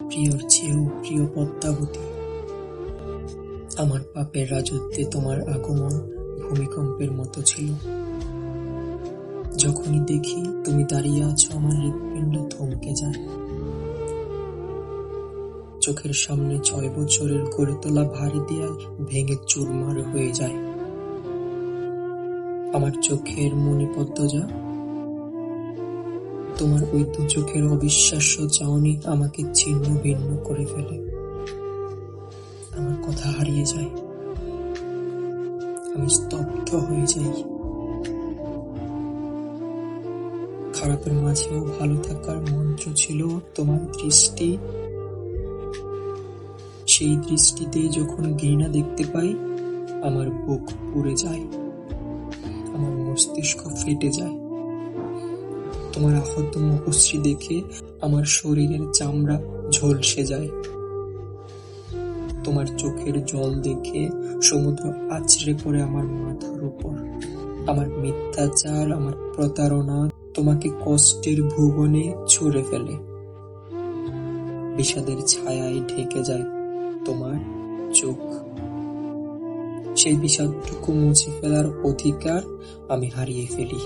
প্রিয়র চেয়েও প্রিয় পদ্মাবতী। আমার পাপের রাজত্বে তোমার আগমন ভূমিকম্পের মতো ছিল। যখনই দেখি তুমি দাঁড়িয়ে আছো, আমার হৃৎপিণ্ড থমকে যায়। চোখের সামনে 6 বছরের গড়ে তোলা ভারী দেয়াল ভেঙে চুরমার হয়ে যায়। আমার চোখের মণি পদ্মজা, তোমার ওই দু চোখের অবিশ্বাস্য চাউনি আমাকে ছিন্ন ভিন্ন করে ফেলে। আমার কথা হারিয়ে যায়, আমি স্তব্ধ হয়ে যাই। খারাপের মাঝেও ভালো থাকার মন্ত্র ছিল তোমার দৃষ্টি। সেই দৃষ্টিতেই যখন ঘৃণা দেখতে পাই, আমার বুক পুড়ে যায়, আমার মস্তিষ্ক ফেটে যায়। তোমার আহত মুখশ্রী দেখে আমার শরীরের চামড়া ঝলসে যায়। তোমার চোখের জল দেখে সমুদ্র আছড়ে পড়ে আমার মাথার উপর। আমার মিথ্যাচার, আমার প্রতারণা তোমাকে কষ্টের ভুবনে ছুঁড়ে ফেলে। বিষাদের ছায়ায় ঢেকে যায় তোমার চোখ। সেই বিষাদটুকু মুছে ফেলার অধিকার আমি হারিয়ে ফেলি।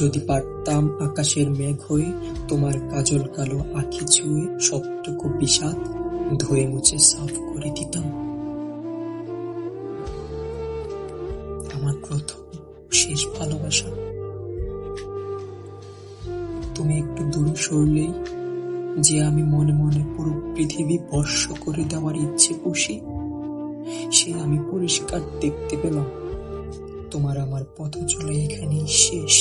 যদি পারতাম আকাশের মেঘ হয়ে তোমার কাজল কালো আঁখি ছুঁয়ে সবটুকু বিষাদ ধুয়ে মুছে সাফ করে দিতাম। আমার প্রথম শেষ ভালোবাসা। তুমি একটু দূরে সরলেই যে আমি মনে মনে পুরো পৃথিবী বর্ষ করে দেওয়ার ইচ্ছে পুষি, সে আমি পরিষ্কার দেখতে পেলাম। তোমার আমার পথ চলা এখানেই শেষ।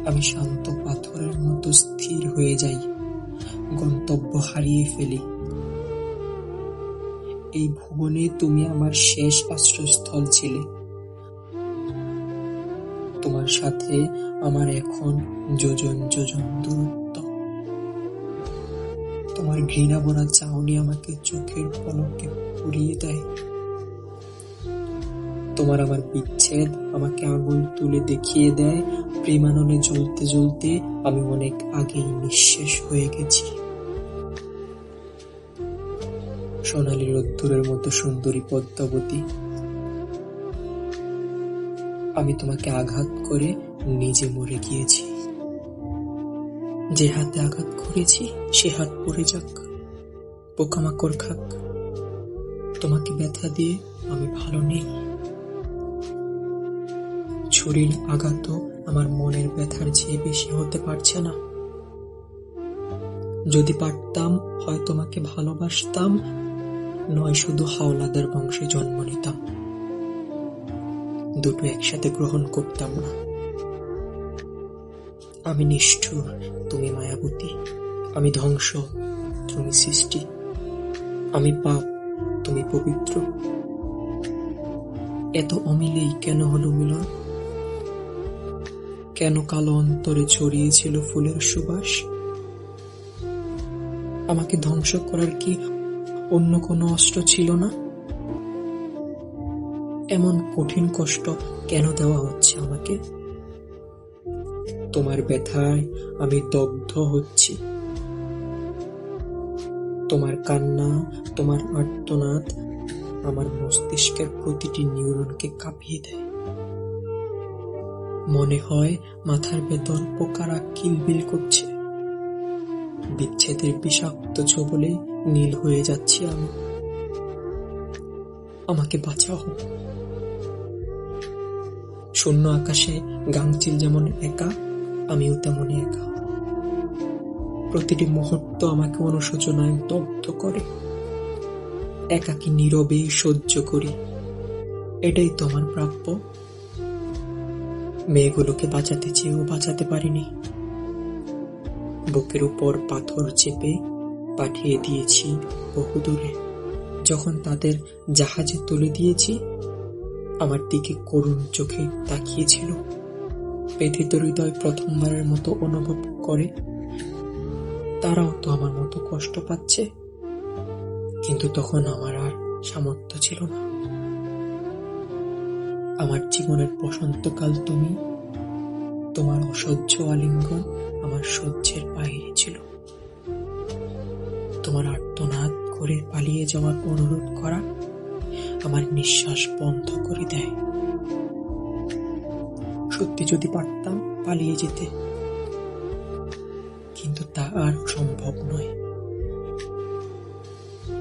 আমি শান্ত পাথরের মতো স্থির হয়ে যাই, গন্তব্য হারিয়ে ফেলি। এই ভুবনে তুমি আমার শেষ আশ্রয়স্থল ছিলে। তোমার সাথে আমার এখন যোজন যোজন দূরত্ব। তোমার ঘৃণা ভরা চাউনি আমাকে চোখের পলকে পুড়িয়ে দেয়। তোমার আমার বিচ্ছেদ আমাকে আঙুল তুলে দেখিয়ে দেয়, প্রেমানলে জ্বলতে জ্বলতে আমি অনেক আগেই নিঃশেষ হয়ে গেছি। সোনালী রোদ্দুরের মতো সুন্দরী পদ্মাবতী, আমি তোমাকে আঘাত করে নিজে মরে গিয়েছি। যে হাতে আঘাত করেছি সে হাত পড়ে যাক, পোকামাকড় খাক। তোমাকে ব্যথা দিয়ে আমি ভালো নেই। ছুরির আঘাতও আমার মনের ব্যথার চেয়ে বেশি হতে পারছে না। যদি পারতাম, হয় তোমাকে ভালোবাসতাম, নয় শুধু হাওলাদার বংশে জন্ম নিতাম। দুটো একসাথে গ্রহণ করতাম না। আমি নিষ্ঠুর, তুমি মায়াবতী। আমি ধ্বংস, তুমি সৃষ্টি। আমি পাপ, তুমি পবিত্র। এত অমিলেই কেন হলো মিলন? কেন কালো অন্তরে ছড়িয়েছিল ফুলের সুবাস? আমাকে ধ্বংস করার কি অন্য কোনো অস্ত্র ছিল না? এমন কঠিন কষ্ট কেন দেওয়া হচ্ছে আমাকে? তোমার ব্যথায় আমি দগ্ধ হচ্ছি। তোমার কান্না, তোমার আর্তনাদ আমার মস্তিষ্কের প্রতিটি নিউরনকে কাঁপিয়ে দেয়। মনে হয় মাথার ভেতর পোকারা কিলবিল করছে। বিচ্ছেদের বিষাক্ত ছোবলে নীল হয়ে যাচ্ছি আমি। আমাকে বাঁচাও। শূন্য আকাশে গাংচিল যেমন একা, আমিও তেমনই একা। প্রতিটি মুহূর্ত আমাকে অনুশোচনায় দগ্ধ করে। একাকী নীরবে সহ্য করি। এটাই তো আমার প্রাপ্য। মেয়েগুলোকে বাঁচাতে চেয়েও বাঁচাতে পারিনি। বুকের উপর পাথর চেপে পাঠিয়ে দিয়েছি বহুদূরে। যখন তাদের জাহাজে তুলে দিয়েছি, আমার দিকে করুণ চোখে তাকিয়েছিল। ব্যথিত হৃদয় প্রথমবারের মতো অনুভব করে তারাও তো আমার মতো কষ্ট পাচ্ছে। কিন্তু তখন আমার আর সামর্থ্য ছিল না। আমার জীবনের বসন্তকাল তুমি। তোমার অসহ্য আলিঙ্গন আমার সহ্যের বাইরে ছিল। তোমার আর্তনাদ করে পালিয়ে যাওয়ার অনুরোধ করা আমার নিঃশ্বাস বন্ধ করে দেয়। সত্যি যদি পারতাম পালিয়ে যেতে, কিন্তু তা আর সম্ভব নয়।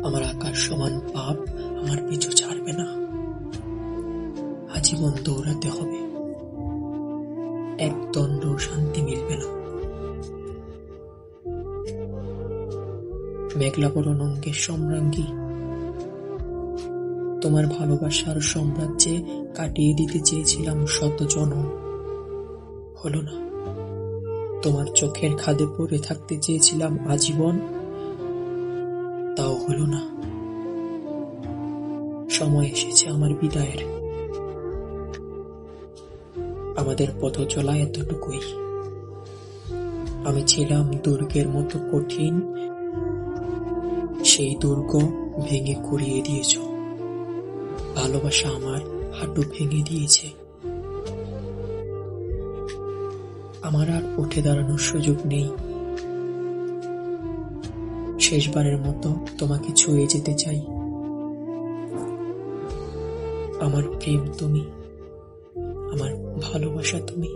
আমার আকাশ সমান পাপ আমার পিছু ছাড়বে না। আজীবন দৌড়াতে হবে, এক দণ্ড শান্তি মিলবে না। মেঘলা বরণ অঙ্গের সম্রাজ্ঞী, তোমার ভালোবাসার সাম্রাজ্যে কাটিয়ে দিতে চেয়েছিলাম শত জনম, হলো না। তোমার চোখের খাদে পড়ে থাকতে চেয়েছিলাম আজীবন, তাও হলো না। সময় এসেছে আমার বিদায়ের। আমাদের পথ চলা এতটুকুই। আমি ছিলাম দুর্গের মতো কঠিন, সেই দুর্গ ভেঙে কুড়িয়ে দিয়েছ। ভালোবাসা আমার হাঁটু ভেঙে দিয়েছে। আমার আর উঠে দাঁড়ানোর সুযোগ নেই। শেষবারের মতো তোমাকে ছুঁয়ে যেতে চাই। আমার প্রেম তুমি, আমার ভালোবাসা তুমি।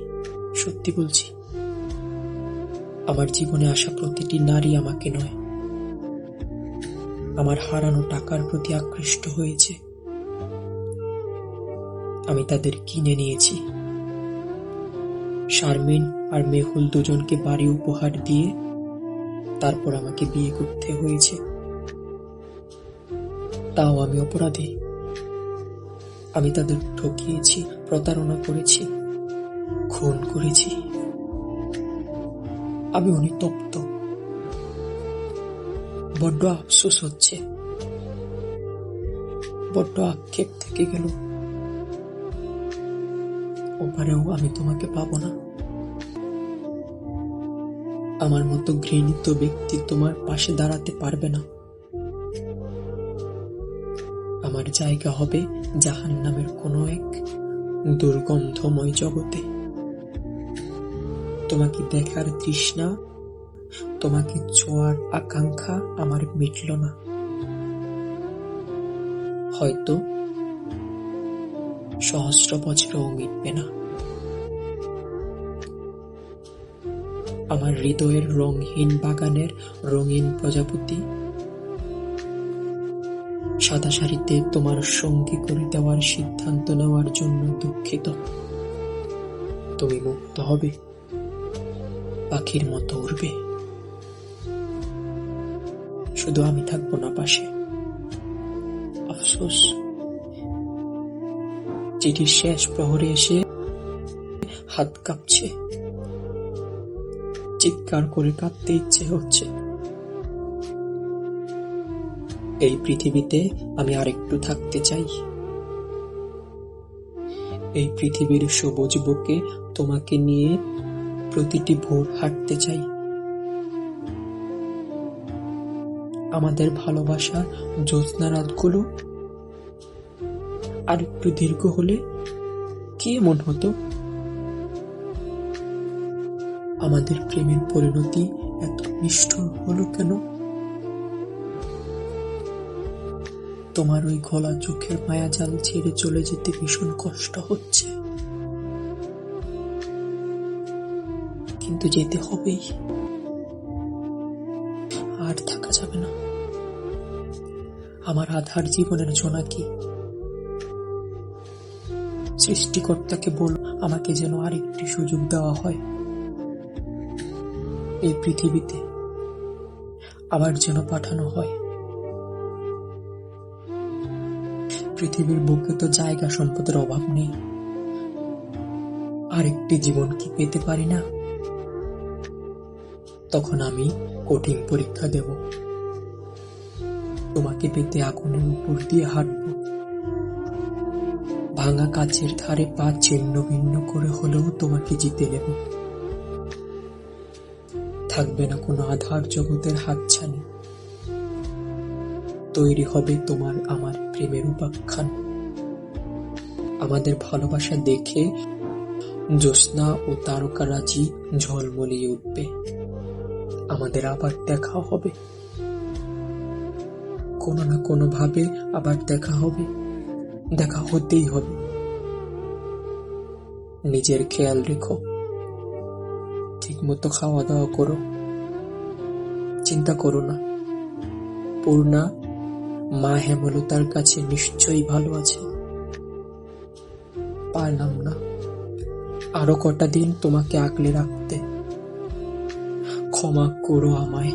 সত্যি বলছি, আমার জীবনে আসা প্রতিটি নারী আমাকে নয়, আমার হারানো টাকার প্রতি আকৃষ্ট হয়েছে। আমি তাদের কিনে নিয়েছি। শারমিন আর মেহুল দুজনকে বাড়ি উপহার দিয়ে তারপর আমাকে বিয়ে করতে হয়েছে। তাও আমি অপরাধী। আমি তাদের ঠকিয়েছি, প্রতারণা করেছি, খুন করেছি। আমি অনুতপ্ত। বড্ড আফসোস হচ্ছে, বড্ড আক্ষেপ থেকে গেল। ওপারেও আমি তোমাকে পাবো না। আমার মতো ঘৃণিত ব্যক্তি তোমার পাশে দাঁড়াতে পারবে না। আমার জায়গা হবে জাহান্নামের কোনো এক দুর্গন্ধময় জগতে। তোমাকে দেখার তৃষ্ণা, তোমাকে ছোঁয়ার আকাঙ্ক্ষা আমার মিটল না। হয়তো সহস্র বছরও মিটবে না। আমার হৃদয়ের রঙহীন বাগানের রঙিন প্রজাপতি, সাদা শাড়িতে তোমার সঙ্গী করে দেওয়ার সিদ্ধান্ত নেওয়ার জন্য দুঃখিত। তুমি মুক্ত হবে, পাখির মতো উড়বে। শুধু আমি থাকবো না পাশে। আফসোস, চিঠির শেষ প্রহরে এসে হাত কাঁপছে, চিৎকার করে কাঁদতে ইচ্ছে হচ্ছে। এই পৃথিবীতে আমি আরেকটু থাকতে চাই। এই পৃথিবীর সবুজ বুকে তোমাকে নিয়ে প্রতিটি ভোর হাঁটতে চাই। আমাদের ভালোবাসার জ্যোৎস্না রাতগুলো আর একটু দীর্ঘ হলে কি এমন হতো? আমাদের প্রেমের পরিণতি এত নিষ্ঠুর হলো কেন? তোমার ওই ঘোলা চোখের মায়াজাল ছেড়ে চলে যেতে ভীষণ কষ্ট হচ্ছে, কিন্তু যেতে হবেই। আর থাকা যাবে না। আমার আধার জীবনের জোনাকি, সৃষ্টিকর্তাকে বল আমাকে যেন আরেকটি সুযোগ দেওয়া হয়। এই পৃথিবীতে আবার যেন পাঠানো হয়। পৃথিবীর বুকে তো জায়গা সম্পদের অভাব নেই। আরেকটি জীবন কি পেতে পারি না? তখন আমি কঠিন পরীক্ষা দেব। তোমাকে পেতে আগুনের উপর দিয়ে হাঁটব। ভাঙা কাচের ধারে পা ছিন্ন ভিন্ন করে হলেও তোমাকে জিতে নেব। থাকবে না কোনো আধার জগতের হাতছানি। তৈরি হবে তোমার আমার প্রেমের উপাখ্যান। আমাদের ভালোবাসা দেখে জ্যোৎস্না ও তারকারাজি ঝলমলিয়ে উঠবে। আমাদের আবার দেখা হবে। কোনো না কোনো ভাবে আবার দেখা হবে, দেখা হতেই হবে। নিজের খেয়াল রেখো, ঠিক মতো খাওয়া দাওয়া করো, চিন্তা করো না। পূর্ণা মা হেমলতার কাছে নিশ্চয়ই ভালো আছে। পারলাম না আরো কটা দিন তোমাকে আগলে রাখতে, ক্ষমা করো আমায়।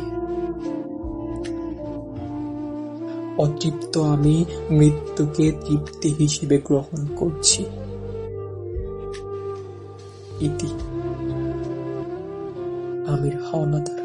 অতৃপ্ত আমি মৃত্যুকে তৃপ্তি হিসেবে গ্রহণ করছি। ইতি আমির হাওলাদার।